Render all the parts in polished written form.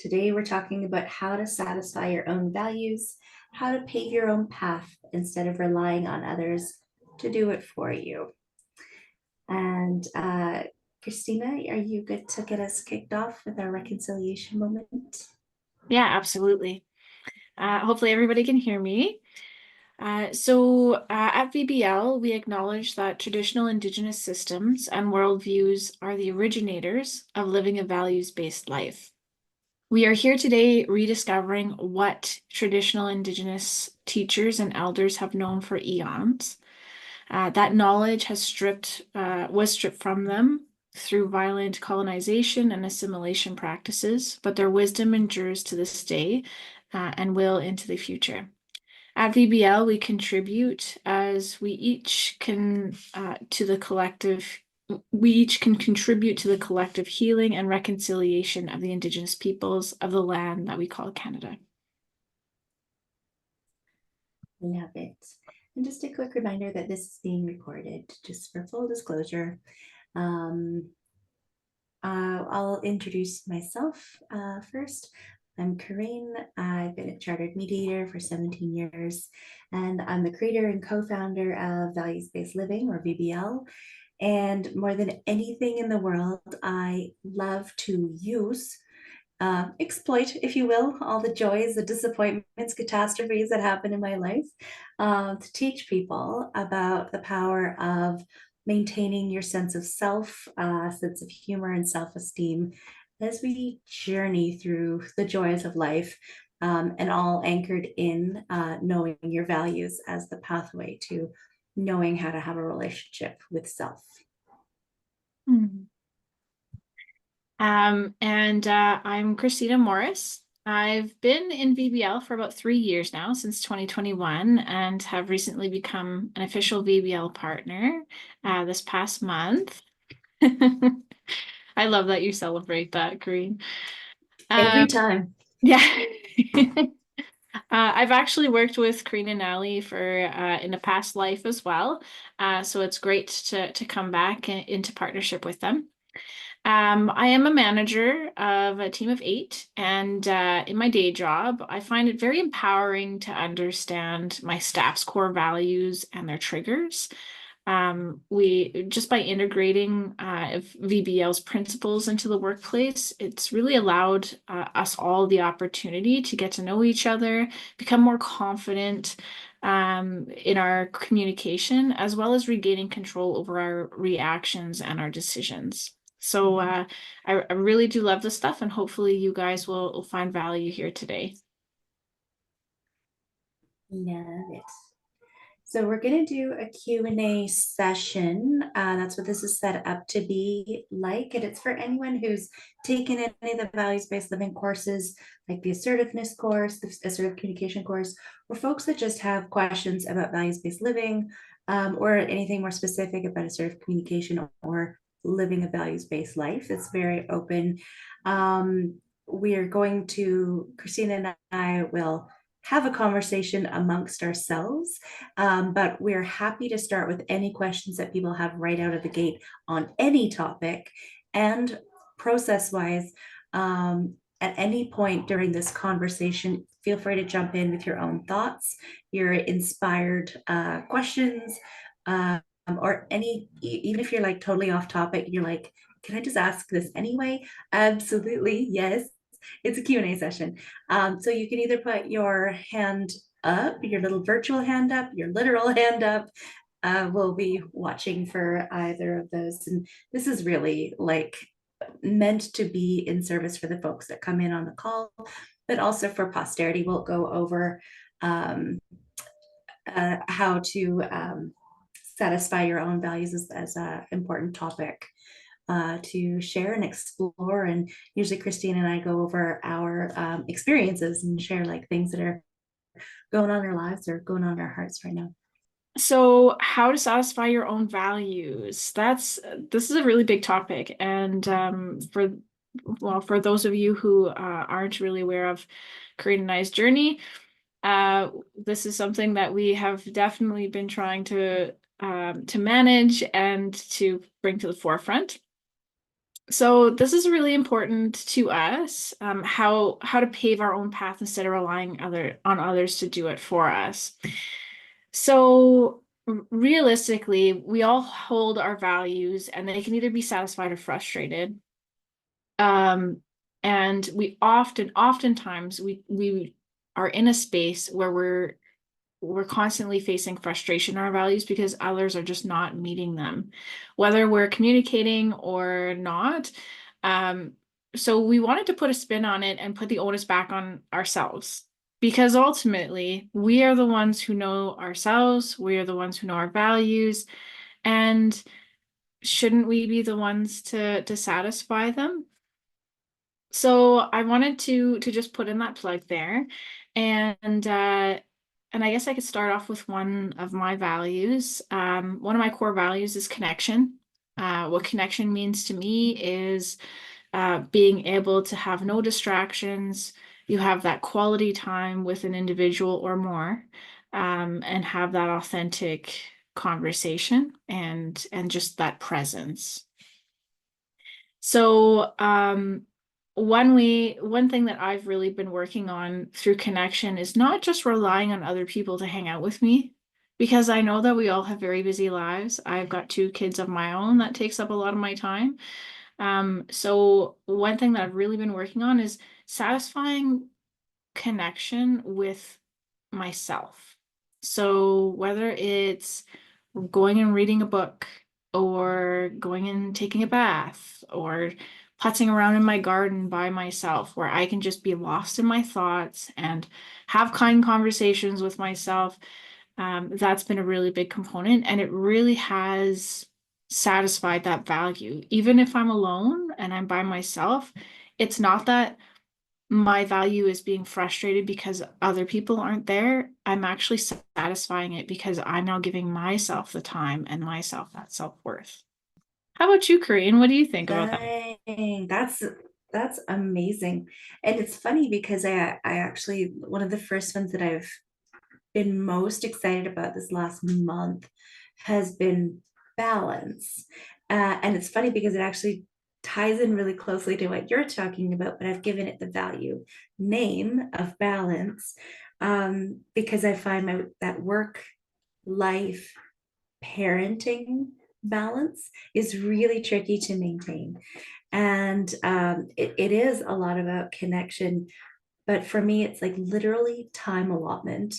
Today, we're talking about how to satisfy your own values, how to pave your own path instead of relying on others to do it for you. And Christina, are you good to get us kicked off with our reconciliation moment? Yeah, absolutely. Hopefully everybody can hear me. At VBL, we acknowledge that traditional Indigenous systems and worldviews are the originators of living a values-based life. We are here today rediscovering what traditional Indigenous teachers and elders have known for eons. That knowledge was stripped from them through violent colonization and assimilation practices, but their wisdom endures to this day, and will into the future. At VBL, we contribute as we each can contribute to the collective healing and reconciliation of the Indigenous peoples of the land that we call Canada. Love it. And just a quick reminder that this is being recorded, just for full disclosure. Um, I'll introduce myself first. I'm Corinne. I've been a chartered mediator for 17 years, and I'm the creator and co-founder of Values Based Living, or VBL. And more than anything in the world, I love to exploit, if you will, all the joys, the disappointments, catastrophes that happen in my life, to teach people about the power of maintaining your sense of self, sense of humor, and self esteem as we journey through the joys of life, and all anchored in knowing your values as the pathway to knowing how to have a relationship with self. Mhm. I'm Christina Morris. I've been in VBL for about 3 years now, since 2021, and have recently become an official VBL partner this past month. I love that you celebrate that, Green. Every Um, time. yeah. I've actually worked with Karina and Ali for in a past life as well. So it's great to come back into partnership with them. I am a manager of a team of 8, and in my day job, I find it very empowering to understand my staff's core values and their triggers. We just by integrating VBL's principles into the workplace, it's really allowed us all the opportunity to get to know each other, become more confident in our communication, as well as regaining control over our reactions and our decisions. I really do love this stuff, and hopefully you guys will find value here today. Love it. So we're going to do a Q&A session. That's what this is set up to be like. And it's for anyone who's taken any of the values-based living courses, like the assertiveness course, the assertive communication course, or folks that just have questions about values-based living, or anything more specific about assertive communication or living a values-based life. It's very open. We are going to, Christina and I will have a conversation amongst ourselves. But we're happy to start with any questions that people have right out of the gate on any topic. And process wise, at any point during this conversation, feel free to jump in with your own thoughts, your inspired questions, or even if you're like totally off topic, you're like, can I just ask this anyway? Absolutely, yes. It's a Q&A session. So you can either put your hand up, your little virtual hand up, your literal hand up. We'll be watching for either of those. And this is really like meant to be in service for the folks that come in on the call, but also for posterity. We'll go over um, how to satisfy your own values as an important topic to share and explore. And usually Christine and I go over our experiences and share like things that are going on in our lives or going on in our hearts right now. So, how to satisfy your own values? This is a really big topic, and for those of you who aren't really aware of Corinne and I's journey, this is something that we have definitely been trying to manage and to bring to the forefront. So this is really important to us, how to pave our own path instead of relying on others to do it for us. So realistically, we all hold our values and they can either be satisfied or frustrated. Um, and oftentimes we are in a space where we're constantly facing frustration in our values because others are just not meeting them, whether we're communicating or not. Um, so we wanted to put a spin on it and put the onus back on ourselves because ultimately we are the ones who know ourselves, we are the ones who know our values, and shouldn't we be the ones to satisfy them? So I wanted to just put in that plug there, and I guess I could start off with one of my values. One of my core values is connection. What connection means to me is being able to have no distractions. You have that quality time with an individual or more, and have that authentic conversation and just that presence. So, one thing that I've really been working on through connection is not just relying on other people to hang out with me, because I know that we all have very busy lives. I've got two kids of my own that takes up a lot of my time. So one thing that I've really been working on is satisfying connection with myself. So whether it's going and reading a book or going and taking a bath or putzing around in my garden by myself where I can just be lost in my thoughts and have kind conversations with myself, that's been a really big component and it really has satisfied that value. Even if I'm alone and I'm by myself, it's not that my value is being frustrated because other people aren't there. I'm actually satisfying it because I'm now giving myself the time and myself that self-worth. How about you, Corinne? What do you think about that? Dang, that's amazing. And it's funny because I actually one of the first ones that I've been most excited about this last month has been balance. And it's funny because it actually ties in really closely to what you're talking about, but I've given it the value name of balance, because I find that work life parenting balance is really tricky to maintain. And it is a lot about connection. But for me, it's like literally time allotment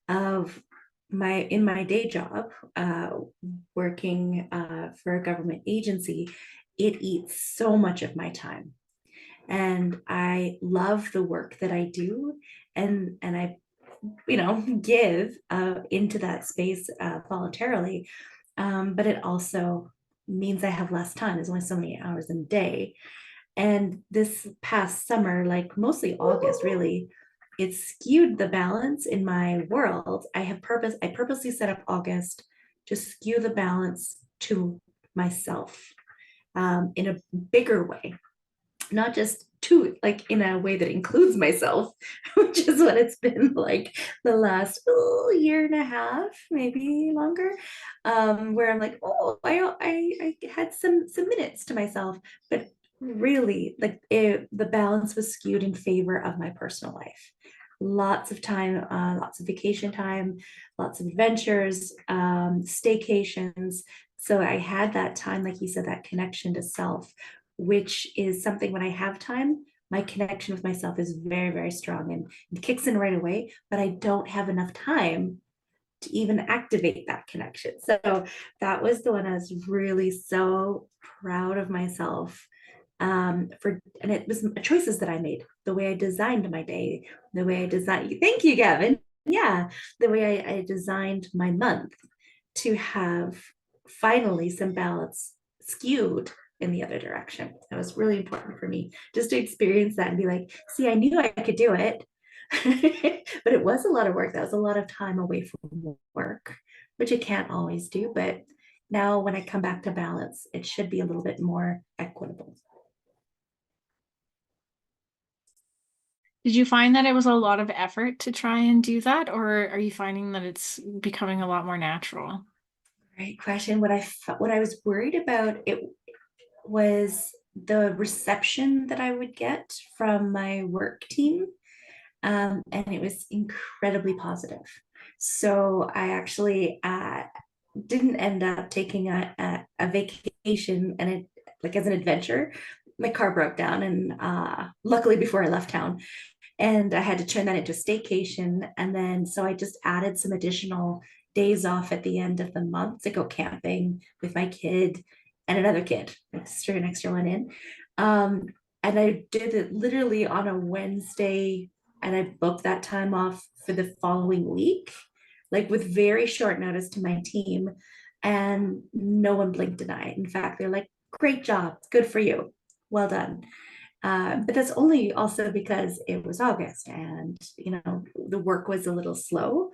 of my day job, working for a government agency. It eats so much of my time, and I love the work that I do, and I give into that space voluntarily, but it also means I have less time. There's only so many hours in a day. And this past summer, like mostly August, really, it skewed the balance in my world. I purposely set up August to skew the balance to myself, in a bigger way, not just to like in a way that includes myself, which is what it's been like the last year and a half, maybe longer, where I'm like, oh, I had some minutes to myself, but really like the balance was skewed in favor of my personal life. Lots of time, lots of vacation time, lots of adventures, staycations. So I had that time, like you said, that connection to self, which is something when I have time, my connection with myself is very, very strong and it kicks in right away, but I don't have enough time to even activate that connection. So that was the one I was really so proud of myself for, and it was choices that I made, the way I designed my day, the way I designed, thank you, Gavin. Yeah, the way I designed my month to have finally some balance skewed in the other direction. That was really important for me just to experience that and be like, see, I knew I could do it. But it was a lot of work. That was a lot of time away from work, which I can't always do. But now when I come back to balance, it should be a little bit more equitable. Did you find that it was a lot of effort to try and do that, or are you finding that it's becoming a lot more natural? Great question. What I was worried about it was the reception that I would get from my work team, and it was incredibly positive. So I actually didn't end up taking a vacation and it like as an adventure. My car broke down, and luckily before I left town, and I had to turn that into a staycation. And then so I just added some additional days off at the end of the month to go camping with my kid and another kid. I just threw an extra one in. Um, and I did it literally on a Wednesday, and I booked that time off for the following week, like with very short notice to my team. And no one blinked an eye. In fact, they're like, great job, good for you, well done. But that's only also because it was August and, you know, the work was a little slow.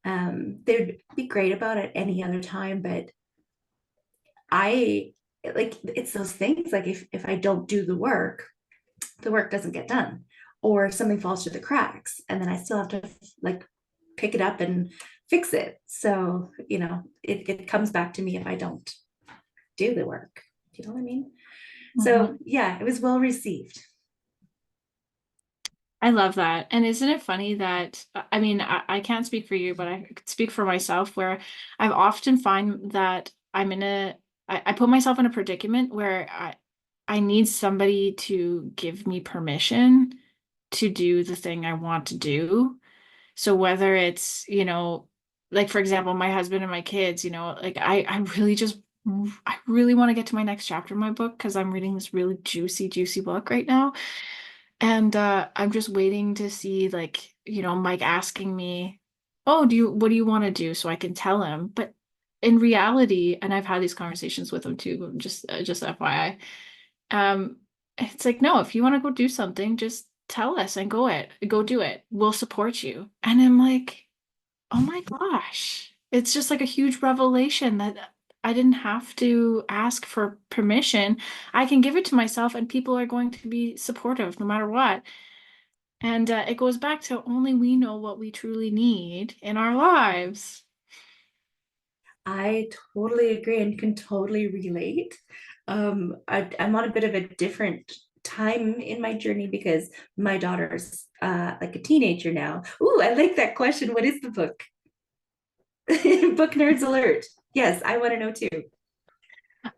They'd be great about it any other time, but I like it's those things like if I don't do the work doesn't get done, or something falls through the cracks, and then I still have to like pick it up and fix it. So, you know, it comes back to me if I don't do the work. Do you know what I mean? So yeah, it was well received. I love that. And isn't it funny that, I mean, I can't speak for you, but I could speak for myself where I've often find that I put myself in a predicament where I need somebody to give me permission to do the thing I want to do. So whether it's, like for example, my husband and my kids, like I really want to get to my next chapter in my book because I'm reading this really juicy book right now. And I'm just waiting to see like, Mike asking me, "Oh, what do you want to do?" so I can tell him. But in reality, and I've had these conversations with him too, just FYI. It's like, no, if you want to go do something, just tell us and go do it. We'll support you. And I'm like, oh my gosh. It's just like a huge revelation that I didn't have to ask for permission. I can give it to myself and people are going to be supportive no matter what. And it goes back to only we know what we truly need in our lives. I totally agree and can totally relate. I'm on a bit of a different time in my journey because my daughter's like a teenager now. Ooh, I like that question. What is the book? Book nerds alert. Yes, I want to know too.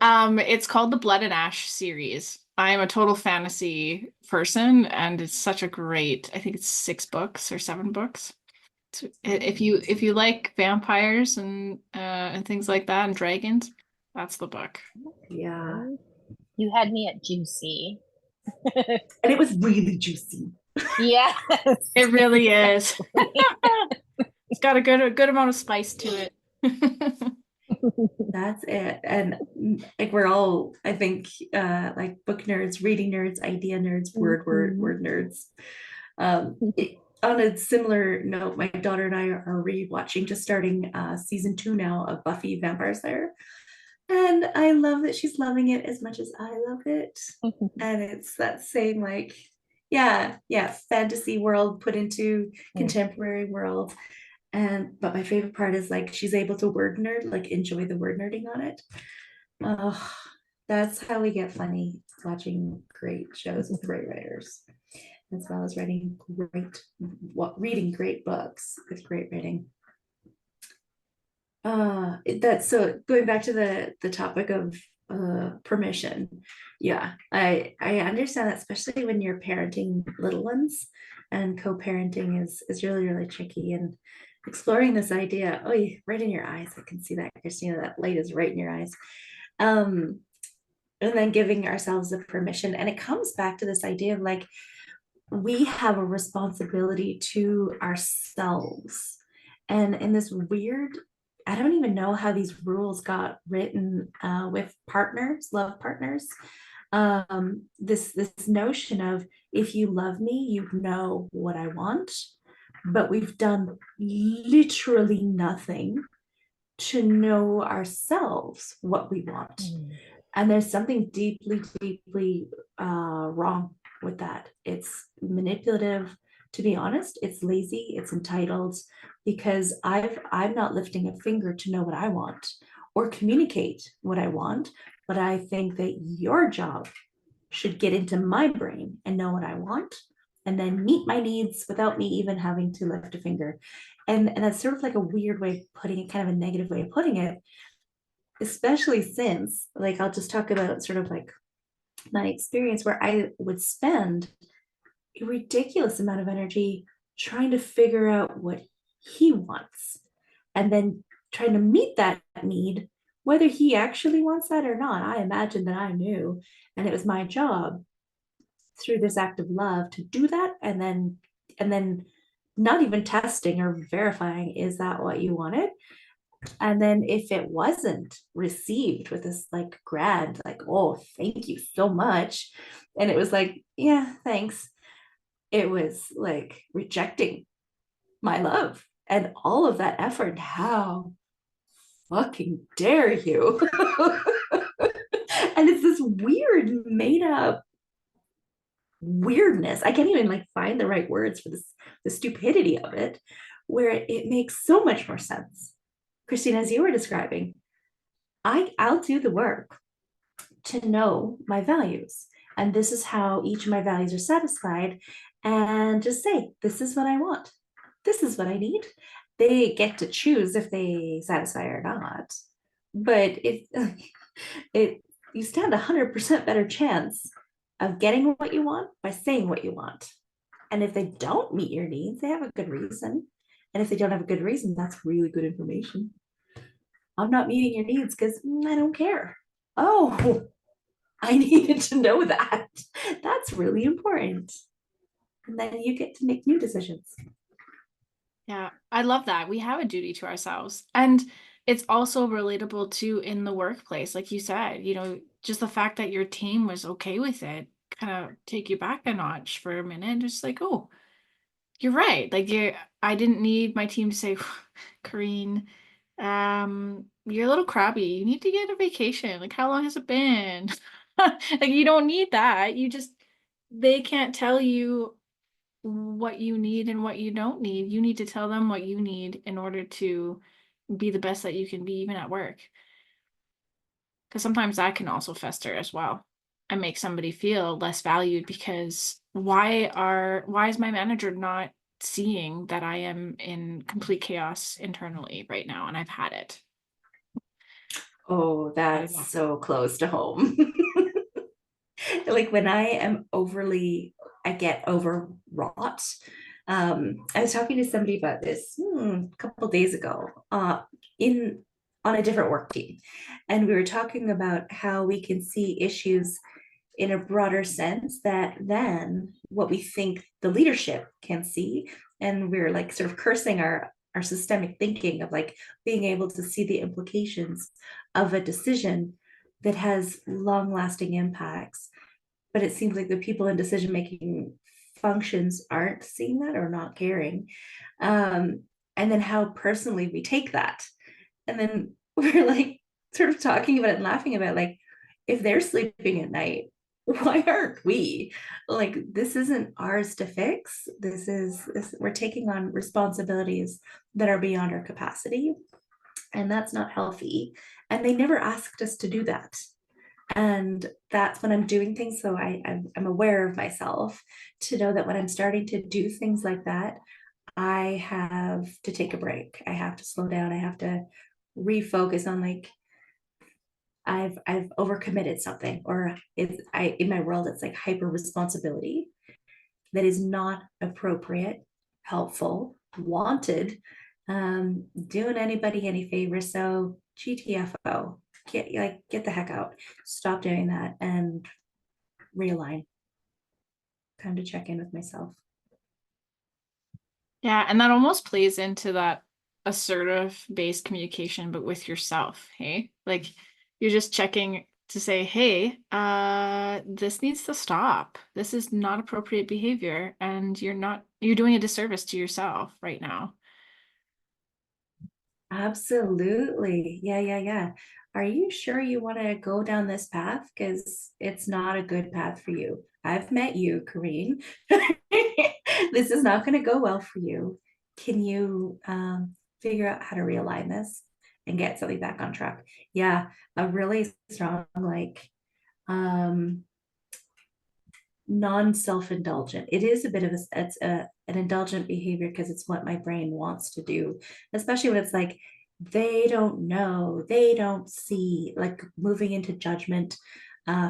It's called the Blood and Ash series. I am a total fantasy person, and it's such a great, I think it's 6 books or 7 books. So if you like vampires and things like that and dragons, that's the book. Yeah. You had me at juicy. And it was really juicy. Yes. It really is. It's got a good amount of spice to it. That's it. And like we're all, I think, like book nerds, reading nerds, idea nerds, word nerds. On a similar note, my daughter and I are rewatching, just starting season 2 now of Buffy Vampire Slayer. And I love that she's loving it as much as I love it. And it's that same like, yeah, fantasy world put into contemporary world. But my favorite part is like she's able to word nerd, like enjoy the word nerding on it. Oh, that's how we get funny, watching great shows with great writers, as well as reading great books with great writing. That's so going back to the topic of permission. Yeah, I understand that, especially when you're parenting little ones, and co-parenting is really tricky, and exploring this idea. Oh, right in your eyes. I can see that, Christina. That light is right in your eyes. And then giving ourselves the permission, and it comes back to this idea of like we have a responsibility to ourselves, and in this weird, I don't even know how these rules got written with partners, love partners. This notion of if you love me, you know what I want, but we've done literally nothing to know ourselves what we want. And there's something deeply wrong with that. It's manipulative, to be honest. It's lazy, it's entitled, because I'm not lifting a finger to know what I want or communicate what I want. But I think that your job should get into my brain and know what I want and then meet my needs without me even having to lift a finger. And that's sort of like a weird way of putting it, kind of a negative way of putting it, especially since, like, I'll just talk about sort of like my experience where I would spend a ridiculous amount of energy trying to figure out what he wants and then trying to meet that need, whether he actually wants that or not. I imagined that I knew, and it was my job through this act of love to do that, and then not even testing or verifying, is that what you wanted? And then if it wasn't received with this like grand, like, oh, thank you so much, and it was like, yeah, thanks, it was like rejecting my love and all of that effort. How fucking dare you? And it's this weird made up weirdness. I can't even like find the right words for this, the stupidity of it, where it makes so much more sense. Christine, as you were describing, I'll do the work to know my values. And this is how each of my values are satisfied. And just say, this is what I want. This is what I need. They get to choose if they satisfy or not. But it you stand 100% better chance of getting what you want by saying what you want. And if they don't meet your needs, they have a good reason. And if they don't have a good reason, that's really good information. I'm not meeting your needs because I don't care. Oh, I needed to know that. That's really important. And then you get to make new decisions. Yeah, I love that. We have a duty to ourselves. And it's also relatable to in the workplace, like you said, just the fact that your team was okay with it kind of take you back a notch for a minute. Just like, oh, you're right. Like I didn't need my team to say, Kareen, you're a little crabby. You need to get a vacation. Like, how long has it been? Like, you don't need that. They can't tell you what you need and what you don't need. You need to tell them what you need in order to be the best that you can be, even at work. Because sometimes that can also fester as well and make somebody feel less valued because why is my manager not seeing that I am in complete chaos internally right now and I've had it? Oh, that's so close to home. Like when I get overwrought. I was talking to somebody about this a couple days ago, in on a different work team, and we were talking about how we can see issues in a broader sense than what we think the leadership can see, and we're like sort of cursing our systemic thinking of like being able to see the implications of a decision that has long lasting impacts, but it seems like the people in decision making functions aren't seeing that or not caring. And then how personally we take that, and then we're like sort of talking about it and laughing about, like, if they're sleeping at night, why aren't we? Like, this isn't ours to fix. We're taking on responsibilities that are beyond our capacity, and that's not healthy, and they never asked us to do that. And that's when I'm doing things, so I'm aware of myself to know that when I'm starting to do things like that, I have to take a break. I have to slow down. I have to refocus on, like, I've overcommitted something, or in my world it's like hyper responsibility that is not appropriate, helpful, wanted, doing anybody any favor. So GTFO, get the heck out, stop doing that, and realign. Time to check in with myself. Yeah, and that almost plays into that assertive based communication, but with yourself. Hey, like you're just checking to say, hey, this needs to stop. This is not appropriate behavior, and you're doing a disservice to yourself right now. Absolutely. Yeah. Are you sure you want to go down this path? Because it's not a good path for you. I've met you, Kareen. This is not going to go well for you. Can you figure out how to realign this and get something back on track? Yeah, a really strong, like, non-self-indulgent. It is a bit of an indulgent behavior because it's what my brain wants to do, especially when it's like they don't know, they don't see, like moving into judgment,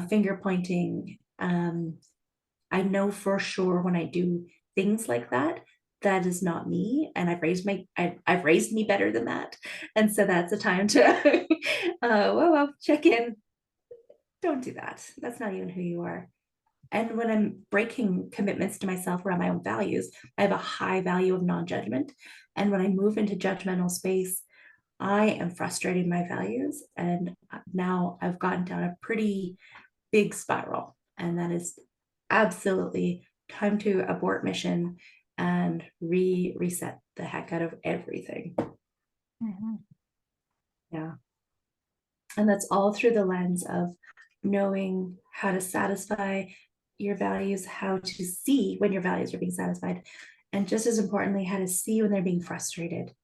finger pointing. I know for sure when I do things like that, that is not me, and I've raised me better than that, and so that's a time to well, check in. Don't do that. That's not even who you are. And when I'm breaking commitments to myself around my own values, I have a high value of non-judgment. And when I move into judgmental space, I am frustrating my values. And now I've gotten down a pretty big spiral. And that is absolutely time to abort mission and reset the heck out of everything. Mhm. Yeah. And that's all through the lens of knowing how to satisfy your values, how to see when your values are being satisfied, and just as importantly, how to see when they're being frustrated,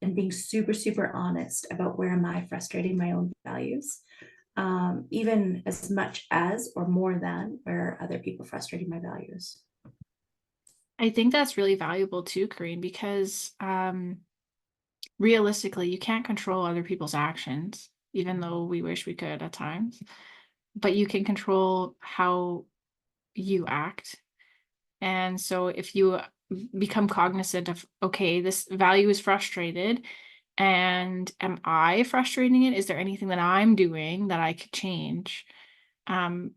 and being super, super honest about where am I frustrating my own values, even as much as or more than where are other people frustrating my values. I think that's really valuable too, Corinne, because realistically, you can't control other people's actions, even though we wish we could at times. But you can control how you act. And so if you become cognizant of, okay, this value is frustrated, and am I frustrating it? Is there anything that I'm doing that I could change? 9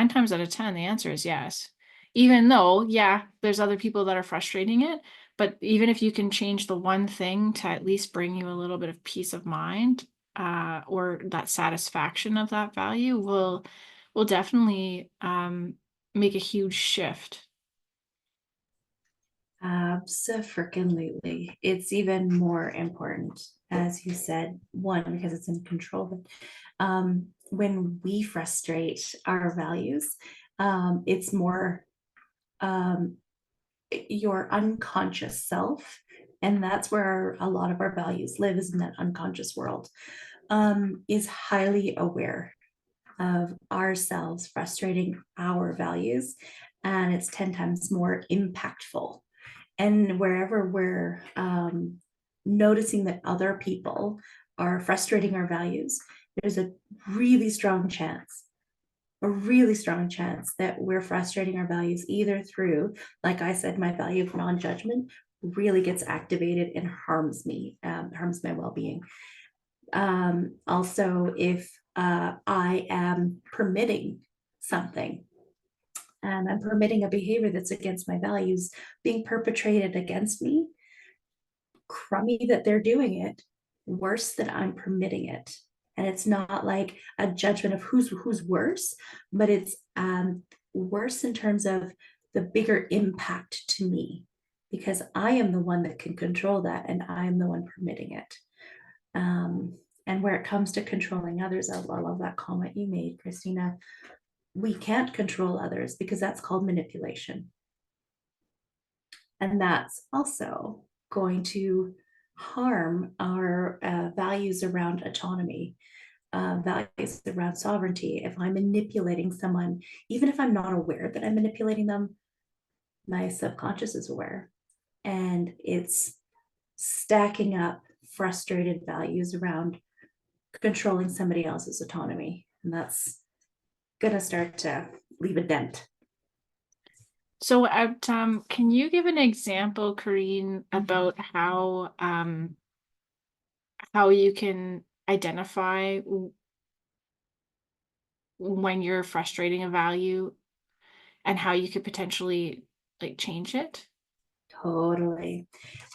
times out of 10, the answer is yes. Even though, yeah, there's other people that are frustrating it, but even if you can change the one thing to at least bring you a little bit of peace of mind, or that satisfaction of that value will definitely make a huge shift. Absolutely. It's even more important, as you said, one, because it's in control, but when we frustrate our values, it's more your unconscious self. And that's where a lot of our values live, is in that unconscious world, is highly aware of ourselves frustrating our values. And it's 10 times more impactful. And wherever we're noticing that other people are frustrating our values, there's a really strong chance that we're frustrating our values either through, like I said, my value of non-judgment really gets activated and harms me, harms my well-being. Also, if I am permitting something, and I'm permitting a behavior that's against my values being perpetrated against me, crummy that they're doing it, worse that I'm permitting it. And it's not like a judgment of who's worse, but it's worse in terms of the bigger impact to me, because I am the one that can control that, and I am the one permitting it. And where it comes to controlling others, I love that comment you made, Christina. We can't control others because that's called manipulation. And that's also going to harm our values around autonomy, values around sovereignty. If I'm manipulating someone, even if I'm not aware that I'm manipulating them, my subconscious is aware. And it's stacking up frustrated values around controlling somebody else's autonomy. And that's going to start to leave a dent. So, can you give an example, Corinne, about how you can identify when you're frustrating a value and how you could potentially like change it? Totally.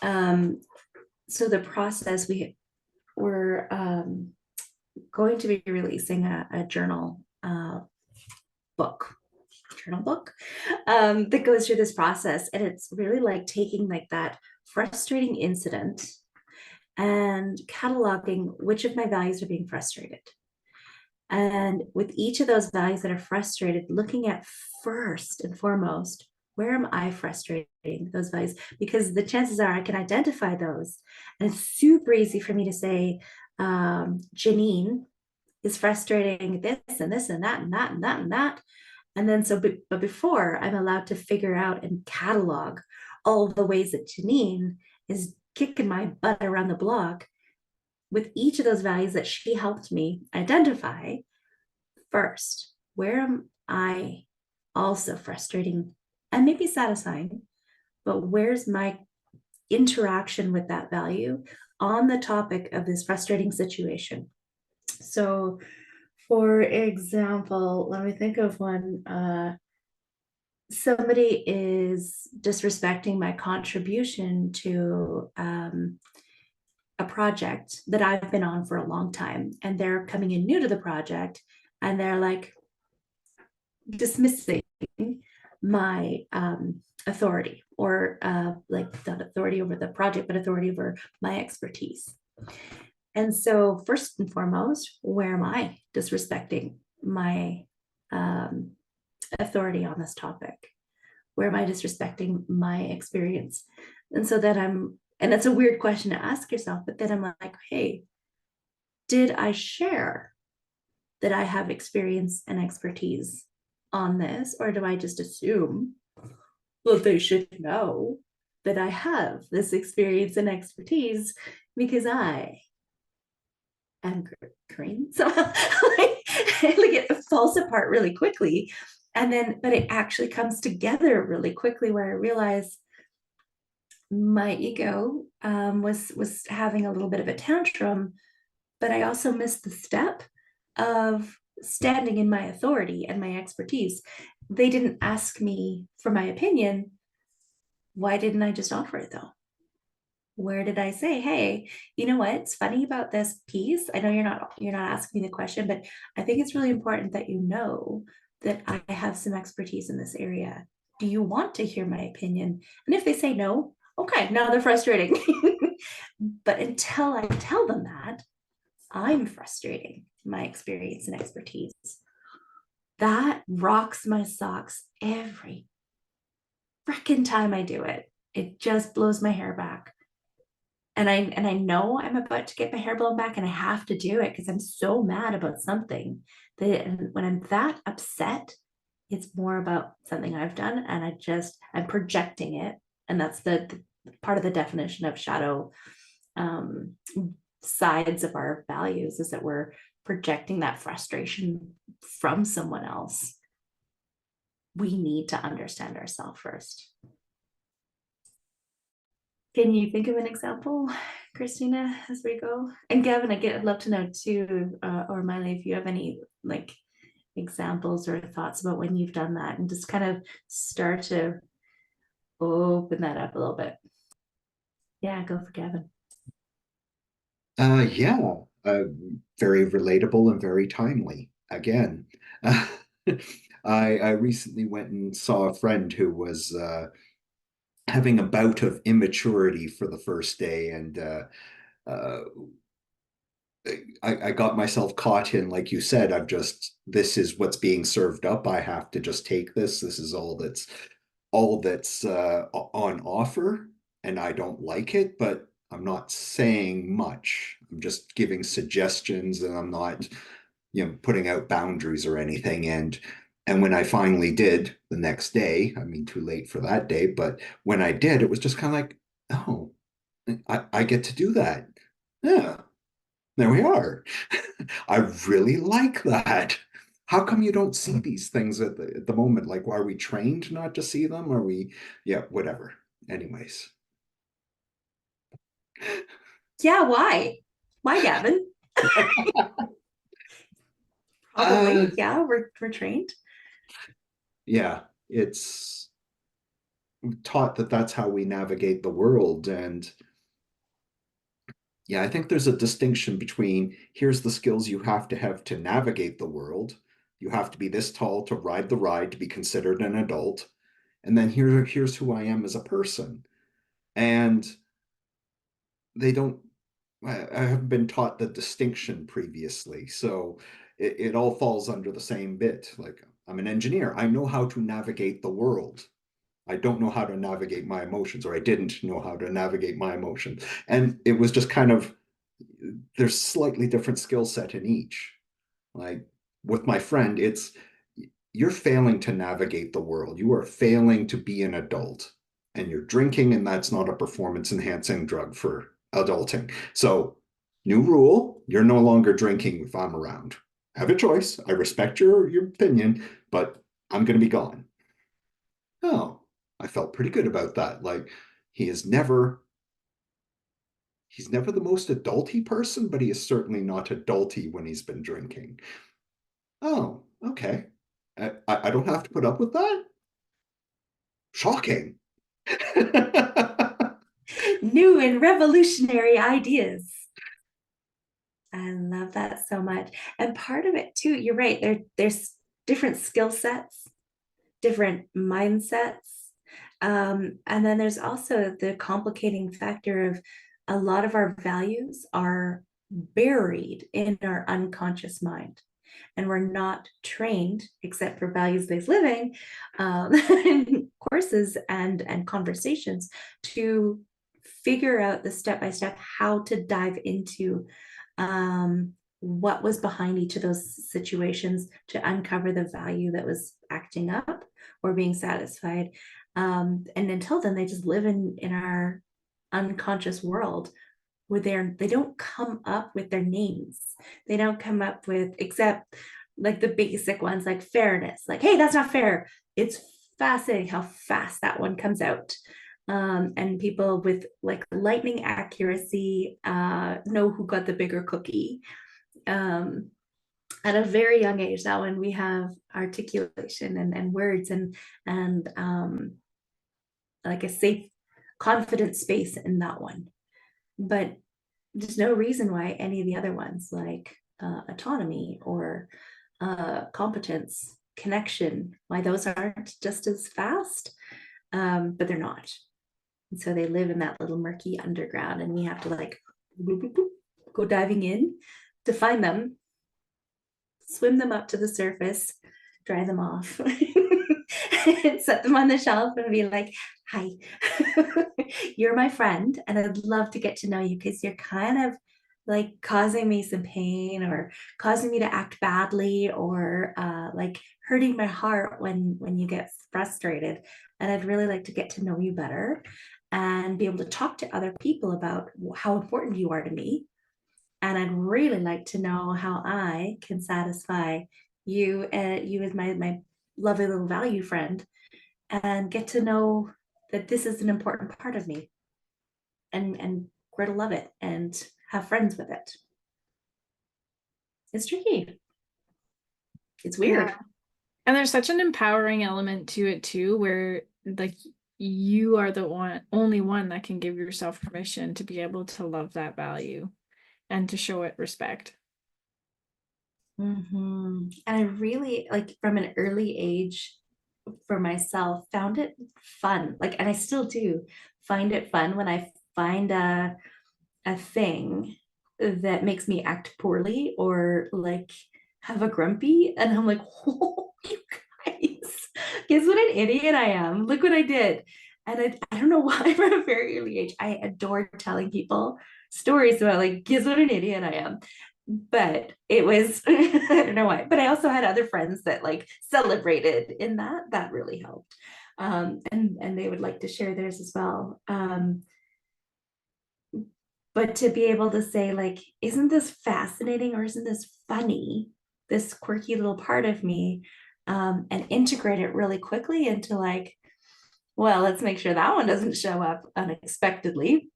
So the process, we're going to be releasing a journal book that goes through this process, and it's really like taking like that frustrating incident and cataloging which of my values are being frustrated, and with each of those values that are frustrated, looking at first and foremost, where am I frustrating those values? Because the chances are I can identify those, and it's super easy for me to say, Janine is frustrating this and this and that and that and that and that. And then but before I'm allowed to figure out and catalog all the ways that Janine is kicking my butt around the block with each of those values that she helped me identify. First, where am I also frustrating and maybe satisfying, but where's my interaction with that value on the topic of this frustrating situation? So, for example, let me think of one. Somebody is disrespecting my contribution to a project that I've been on for a long time, and they're coming in new to the project, and they're like dismissing my authority, or like not authority over the project, but authority over my expertise. And so first and foremost, where am I disrespecting my authority on this topic? Where am I disrespecting my experience? And so then and that's a weird question to ask yourself, but then I'm like, hey, did I share that I have experience and expertise on this, or do I just assume that they should know that I have this experience and expertise because I am green? So like it falls apart really quickly. And then, but it actually comes together really quickly where I realize my ego was having a little bit of a tantrum, but I also missed the step of standing in my authority and my expertise. They didn't ask me for my opinion. Why didn't I just offer it though? Where did I say, hey, you know what's funny about this piece? I know you're not asking me the question, but I think it's really important that you know that I have some expertise in this area. Do you want to hear my opinion? And if they say no, okay, now they're frustrating. But until I tell them that, I'm frustrating my experience and expertise. That rocks my socks every freaking time I do it. It just blows my hair back. And I know I'm about to get my hair blown back, and I have to do it because I'm so mad about something that, and when I'm that upset, it's more about something I've done, and I'm projecting it. And that's the part of the definition of shadow sides of our values, is that we're projecting that frustration from someone else. We need to understand ourselves first. Can you think of an example, Christina, as we go? And Gavin, I'd love to know too, or Miley, if you have any like examples or thoughts about when you've done that, and just kind of start to open that up a little bit. Yeah, go for Gavin. Yeah, very relatable and very timely. Again, I recently went and saw a friend who was having a bout of immaturity for the first day, and uh, I got myself caught in, like you said, this is what's being served up. I have to just take this. This is all that's on offer, and I don't like it, but I'm not saying much. I'm just giving suggestions, and I'm not, putting out boundaries or anything. And when I finally did the next day, I mean, too late for that day, but when I did, it was just kind of like, oh, I get to do that. Yeah, there we are. I really like that. How come you don't see these things at the moment? Like, are we trained not to see them? Are we, yeah, whatever. Anyways. Yeah, why? Why, Gavin? Probably, yeah, we're trained. Yeah, it's taught that that's how we navigate the world. And yeah, I think there's a distinction between here's the skills you have to navigate the world. You have to be this tall to ride the ride to be considered an adult. And then here's who I am as a person. And they don't, I haven't been taught the distinction previously. So it all falls under the same bit. Like, I'm an engineer. I know how to navigate the world. I don't know how to navigate my emotions, or I didn't know how to navigate my emotions. And it was just kind of, there's slightly different skill set in each. Like with my friend, it's, you're failing to navigate the world. You are failing to be an adult, and you're drinking, and that's not a performance enhancing drug for adulting. So, new rule, you're no longer drinking if I'm around. Have a choice. I respect your opinion, but I'm going to be gone. Oh, I felt pretty good about that. Like, he's never the most adulty person, but he is certainly not adulty when he's been drinking. Oh, okay. I don't have to put up with that? Shocking. New and revolutionary ideas. I love that so much. And part of it too, you're right, there's different skill sets, different mindsets. And then there's also the complicating factor of a lot of our values are buried in our unconscious mind. And we're not trained, except for values-based living courses and conversations, to figure out the step-by-step how to dive into what was behind each of those situations to uncover the value that was acting up or being satisfied. And until then, they just live in our unconscious world where they don't come up with their names. They don't come up with, except like the basic ones like fairness, like, hey, that's not fair. It's fascinating how fast that one comes out. And people with like lightning accuracy know who got the bigger cookie. At a very young age, that when we have articulation and words and like a safe, confident space in that one. But there's no reason why any of the other ones like autonomy or competence, connection, why those aren't just as fast, but they're not. And so they live in that little murky underground, and we have to like boop, boop, boop, go diving in to find them, swim them up to the surface, dry them off, and set them on the shelf and be like, hi, you're my friend, and I'd love to get to know you because you're kind of like causing me some pain or causing me to act badly or like hurting my heart when you get frustrated. And I'd really like to get to know you better and be able to talk to other people about how important you are to me. And I'd really like to know how I can satisfy you, you as my lovely little value friend, and get to know that this is an important part of me and grow to love it and have friends with it. It's tricky. It's weird. Yeah. And there's such an empowering element to it too, where like you are the only one that can give yourself permission to be able to love that value and to show it respect. And I really, like, from an early age for myself, found it fun. Like, and I still do find it fun when I find a thing that makes me act poorly or like have a grumpy, and I'm like, oh, you guys, guess what an idiot I am. Look what I did. And I don't know why, from a very early age, I adore telling people stories about like, guess what an idiot I am. But it was, I don't know why, but I also had other friends that like celebrated in that really helped. And they would like to share theirs as well. But to be able to say like, isn't this fascinating or isn't this funny, this quirky little part of me, and integrate it really quickly into like, well, let's make sure that one doesn't show up unexpectedly.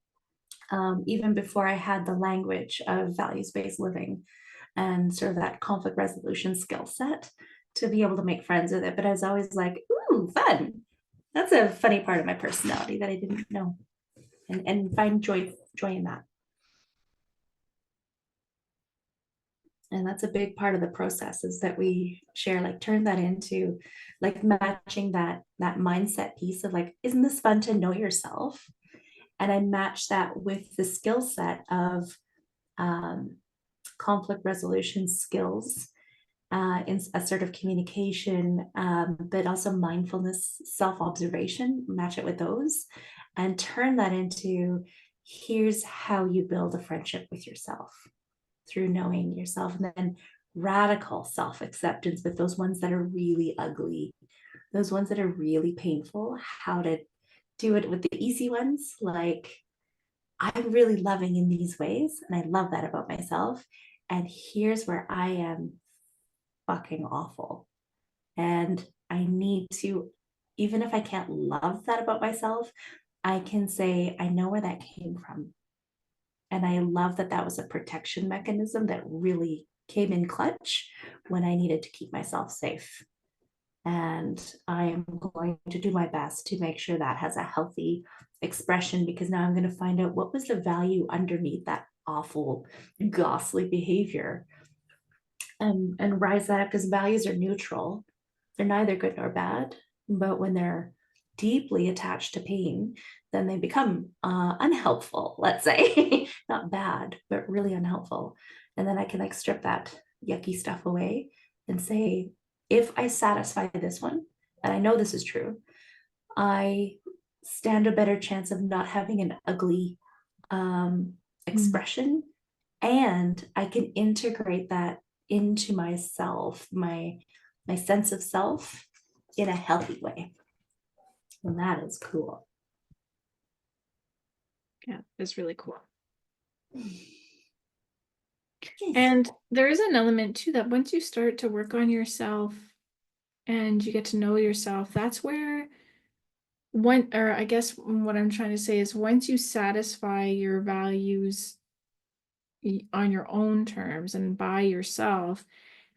Even before I had the language of values-based living and sort of that conflict resolution skill set to be able to make friends with it. But I was always like, ooh, fun. That's a funny part of my personality that I didn't know, and find joy in that. And that's a big part of the process is that we share, like turn that into like matching that mindset piece of like, isn't this fun to know yourself? And I match that with the skill set of conflict resolution skills, in assertive communication, but also mindfulness, self-observation, match it with those and turn that into, here's how you build a friendship with yourself through knowing yourself and then radical self-acceptance with those ones that are really ugly, those ones that are really painful, how to do it with the easy ones, like I'm really loving in these ways, and I love that about myself. And here's where I am fucking awful. And I need to, even if I can't love that about myself, I can say, I know where that came from. And I love that that was a protection mechanism that really came in clutch when I needed to keep myself safe. And I am going to do my best to make sure that has a healthy expression, because now I'm going to find out what was the value underneath that awful, ghastly behavior, and rise that up, because values are neutral. They're neither good nor bad, but when they're deeply attached to pain, then they become unhelpful, let's say. Not bad, but really unhelpful. And then I can like strip that yucky stuff away and say, if I satisfy this one, and I know this is true, I stand a better chance of not having an ugly expression. And I can integrate that into myself, my sense of self, in a healthy way. And that is cool. Yeah, it's really cool. Yes. And there is an element too that once you start to work on yourself and you get to know yourself, that's where or I guess what I'm trying to say is once you satisfy your values on your own terms and by yourself,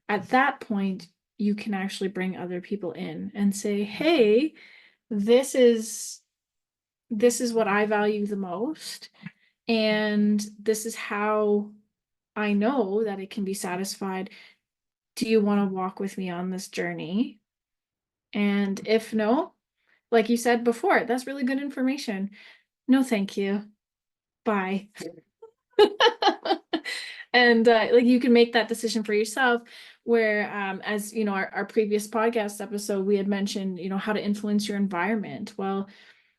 at that point, you can actually bring other people in and say, hey, this is what I value the most. And this is how I know that it can be satisfied. Do you want to walk with me on this journey? And if no, like you said before, that's really good information. No, thank you. Bye. And like you can make that decision for yourself, where as you know, our previous podcast episode, we had mentioned, you know, how to influence your environment. Well,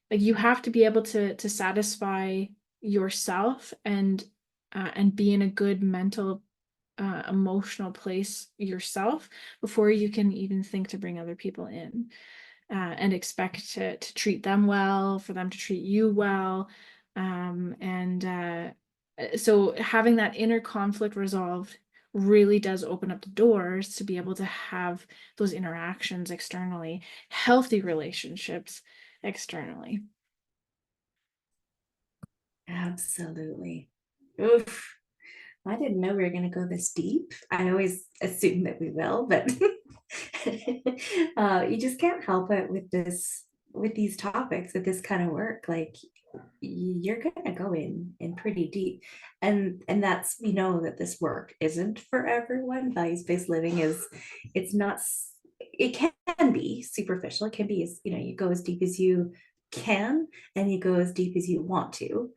like you have to be able to satisfy yourself and be in a good mental emotional place yourself before you can even think to bring other people in, and expect to treat them well, for them to treat you well. So having that inner conflict resolved really does open up the doors to be able to have those interactions externally, healthy relationships externally. Absolutely. Oof. I didn't know we were going to go this deep. I always assume that we will, but you just can't help it with these topics, with this kind of work. Like you're going to go in pretty deep, and that's, we know that this work isn't for everyone. Values-based living it's not. It can be superficial. It can be, as you know, you go as deep as you can, and you go as deep as you want to.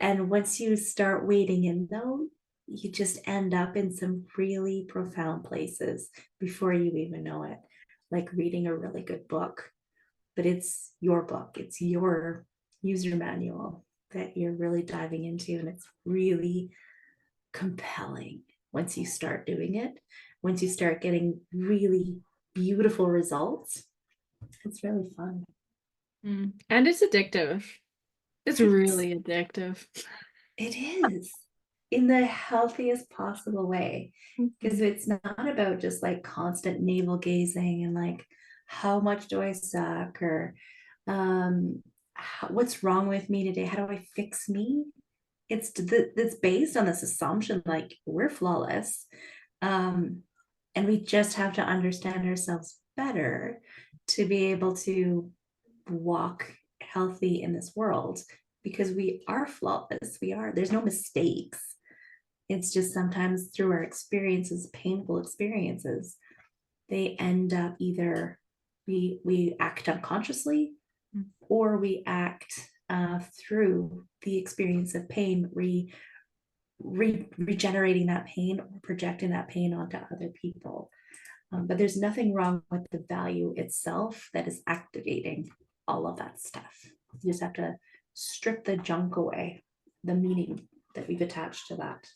And once you start wading in, though, you just end up in some really profound places before you even know it. Like reading a really good book, but it's your book, it's your user manual that you're really diving into. And it's really compelling once you start doing it, once you start getting really beautiful results. It's really fun. And it's addictive. It's really addictive. It is, in the healthiest possible way, because it's not about just like constant navel gazing and like, how much do I suck, or what's wrong with me today? How do I fix me? It's based on this assumption like we're flawless, and we just have to understand ourselves better to be able to walk healthy in this world, because we are flawless. There's no mistakes. It's just sometimes through our experiences, painful experiences, they end up either we act unconsciously, or we act through the experience of pain, regenerating that pain or projecting that pain onto other people. But there's nothing wrong with the value itself that is activating all of that stuff. You just have to strip the junk away, the meaning that we've attached to that.